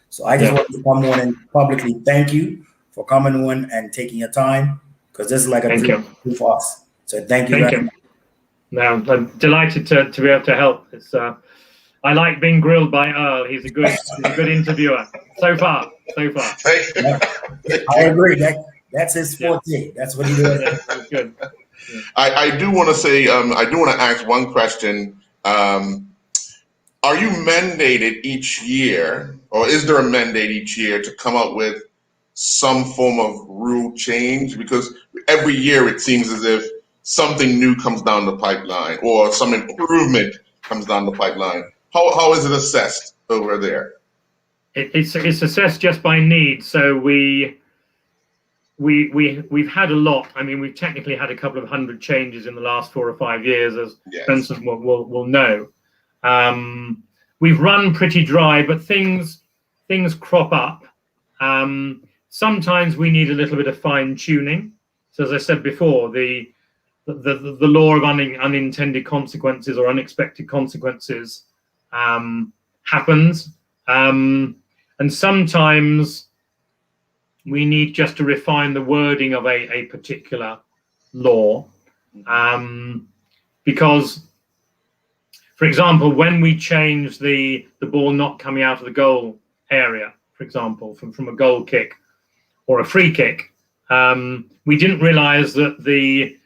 So I just want to come on and publicly thank you for coming on and taking your time because this is like a dream for us. So thank you very much. No, I'm delighted to be able to help. It's I like being grilled by Earl. He's a good interviewer so far. I agree. That's his forte. That's what he does. That's good. Yeah. I do want to say, I do want to ask one question. Are you mandated each year, or is there a mandate each year to come up with some form of rule change? Because every year it seems as if something new comes down the pipeline or some improvement comes down the pipeline. How is it assessed over there? It's assessed just by need. So we've had a lot. I mean, we've technically had a couple of hundred changes in the last 4 or 5 years, as Benson will know. We've run pretty dry, but things crop up. Sometimes we need a little bit of fine tuning. So as I said before, the law of unintended consequences or unexpected consequences happens, and sometimes we need just to refine the wording of a particular law. Because, for example, when we change the ball not coming out of the goal area, for example, from a goal kick or a free kick, we didn't realize that the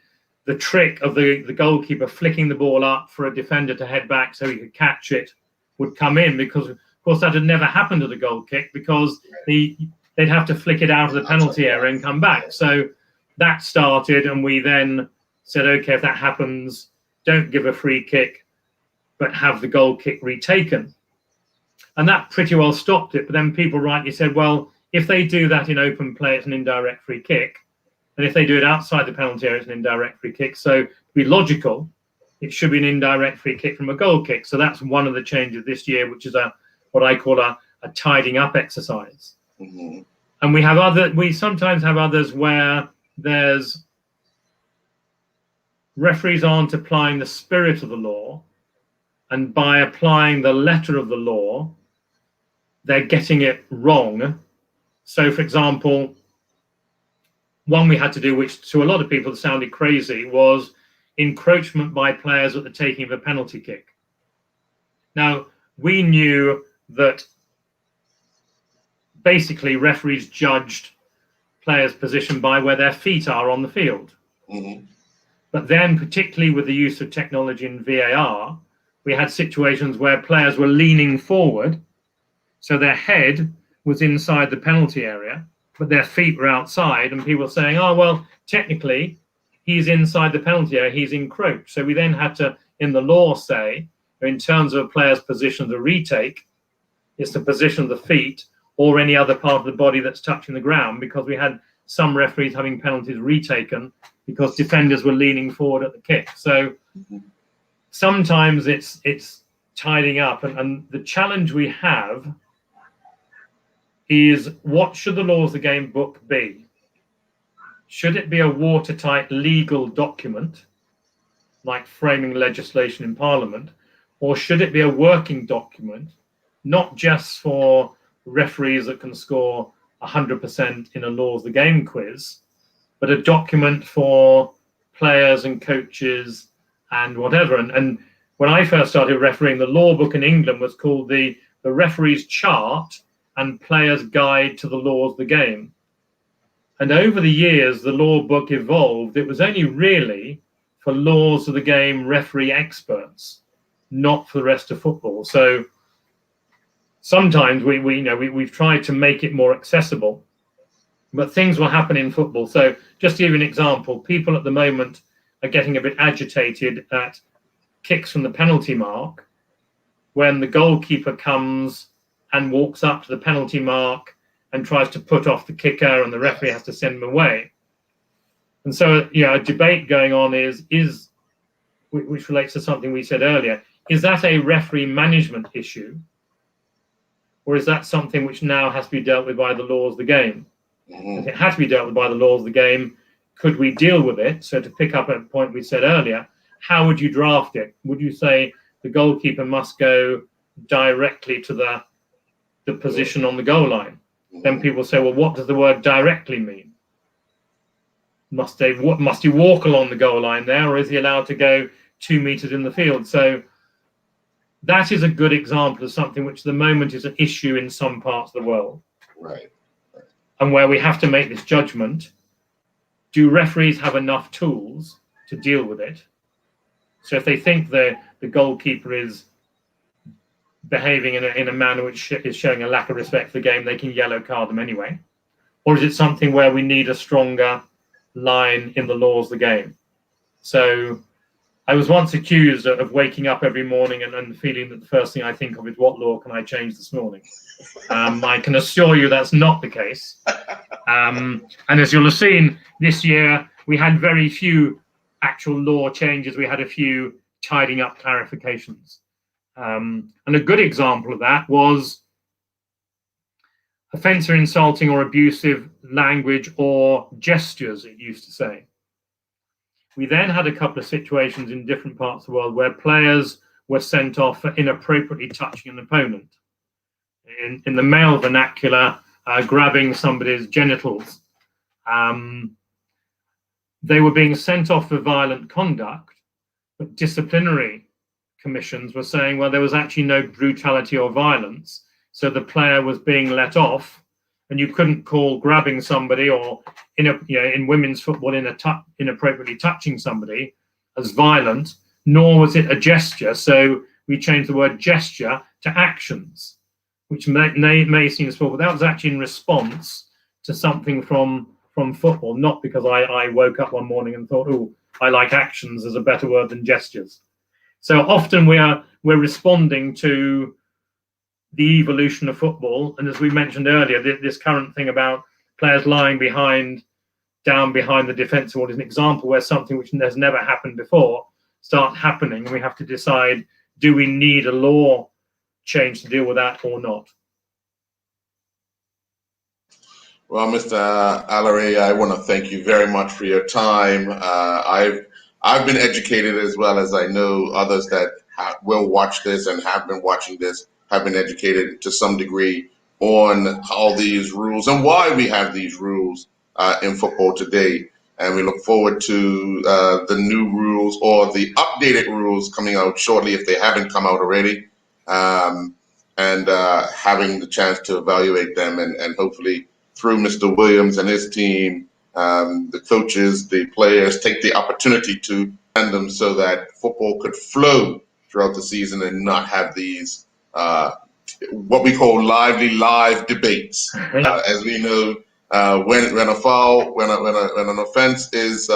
trick of the goalkeeper flicking the ball up for a defender to head back so he could catch it would come in, because of course that had never happened at a goal kick, because they'd have to flick it out of the penalty area and come back. So that started, and we then said, okay, if that happens, don't give a free kick, but have the goal kick retaken. And that pretty well stopped it. But then people rightly said, well, if they do that in open play, it's an indirect free kick. And if they do it outside the penalty area, it's an indirect free kick. So to be logical, it should be an indirect free kick from a goal kick. So that's one of the changes this year, which is what I call a tidying up exercise. Mm-hmm. And we sometimes have others where there's referees aren't applying the spirit of the law, and by applying the letter of the law, they're getting it wrong. So, for example, one we had to do, which to a lot of people sounded crazy, was encroachment by players at the taking of a penalty kick. Now, we knew that basically referees judged players' position by where their feet are on the field. Mm-hmm. But then, particularly with the use of technology in VAR, we had situations where players were leaning forward, so their head was inside the penalty area, but their feet were outside, and people were saying, oh, well, technically, he's inside the penalty area, he's encroached. So we then had to, in the law, say, in terms of a player's position of the retake, it's the position of the feet or any other part of the body that's touching the ground, because we had some referees having penalties retaken because defenders were leaning forward at the kick. So sometimes it's tidying up, and the challenge we have is, what should the laws of the game book be? Should it be a watertight legal document like framing legislation in Parliament, or should it be a working document, not just for referees that can score 100% in a laws of the game quiz, but a document for players and coaches and whatever? And when I first started refereeing, the law book in England was called the Referee's Chart and Player's Guide to the Laws of the Game. And over the years, the law book evolved. It was only really for laws of the game referee experts, not for the rest of football. So sometimes we've tried to make it more accessible, but things will happen in football. So just to give you an example, people at the moment are getting a bit agitated at kicks from the penalty mark when the goalkeeper comes and walks up to the penalty mark and tries to put off the kicker, and the referee has to send him away. And so, a debate going on is which relates to something we said earlier, is that a referee management issue, or is that something which now has to be dealt with by the laws of the game? Mm-hmm. If it had to be dealt with by the laws of the game, could we deal with it? So to pick up a point we said earlier, how would you draft it? Would you say the goalkeeper must go directly to the position on the goal line? Then people say, well, what does the word directly mean? Must he walk along the goal line there, or is he allowed to go 2 meters in the field? So that is a good example of something which at the moment is an issue in some parts of the world. Right. And where we have to make this judgment, do referees have enough tools to deal with it? So if they think the goalkeeper is behaving in a manner which is showing a lack of respect for the game, they can yellow card them anyway? Or is it something where we need a stronger line in the laws of the game? So I was once accused of waking up every morning and feeling that the first thing I think of is, what law can I change this morning? I can assure you that's not the case. And as you'll have seen this year, we had very few actual law changes. We had a few tidying up clarifications. And a good example of that was offence or insulting or abusive language or gestures, it used to say. We then had a couple of situations in different parts of the world where players were sent off for inappropriately touching an opponent. In the male vernacular, grabbing somebody's genitals. They were being sent off for violent conduct, but disciplinary commissions were saying, well, there was actually no brutality or violence, so the player was being let off, and you couldn't call grabbing somebody or in women's football inappropriately touching somebody as violent, nor was it a gesture. So we changed the word gesture to actions, which may seem small, but that was actually in response to something from football, not because I woke up one morning and thought, oh, I like actions as a better word than gestures. So often we're responding to the evolution of football, and as we mentioned earlier, this current thing about players lying down behind the defensive wall is an example where something which has never happened before starts happening, and we have to decide, do we need a law change to deal with that or not? Well, Mr. Alarie, I want to thank you very much for your time. I've been educated, as well as I know others that will watch this and have been watching this, have been educated to some degree on all these rules and why we have these rules in football today. And we look forward to the new rules or the updated rules coming out shortly, if they haven't come out already, and having the chance to evaluate them and hopefully through Mr. Williams and his team, the coaches, the players, take the opportunity to end them so that football could flow throughout the season and not have these what we call live debates. As we know, when a foul, when an offense is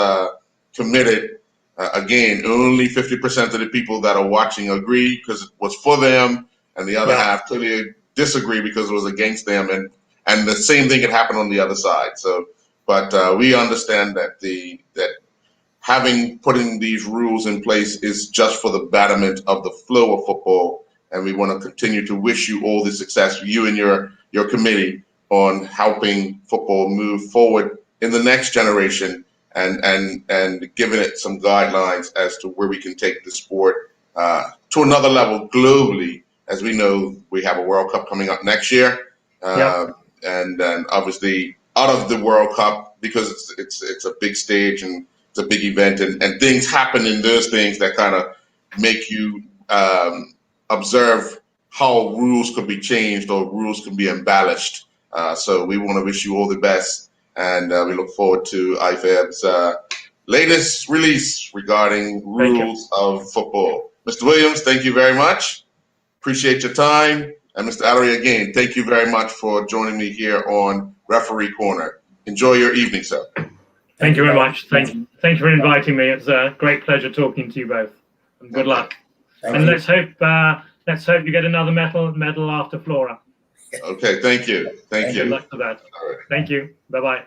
committed, again, only 50% of the people that are watching agree because it was for them, and the other half clearly disagree because it was against them, and the same thing can happen on the other side. So, but we understand that putting these rules in place is just for the betterment of the flow of football, and we want to continue to wish you all the success, you and your committee, on helping football move forward in the next generation and giving it some guidelines as to where we can take the sport to another level globally. As we know, we have a World Cup coming up next year. And then obviously out of the World Cup, because it's a big stage and it's a big event, and things happen in those things that kind of make you observe how rules could be changed or rules can be embellished. So we want to wish you all the best, and we look forward to IFAB's latest release regarding rules of football. Mr. Williams, thank you very much. Appreciate your time. And Mr. Alarie, again, thank you very much for joining me here on Referee Corner. Enjoy your evening, sir. Thank you very much. Thank you for inviting me. It's a great pleasure talking to you both. And good luck. And let's hope you get another medal after Flora. Okay, thank you. Thank you. Good luck for that. All right. Thank you. Bye-bye.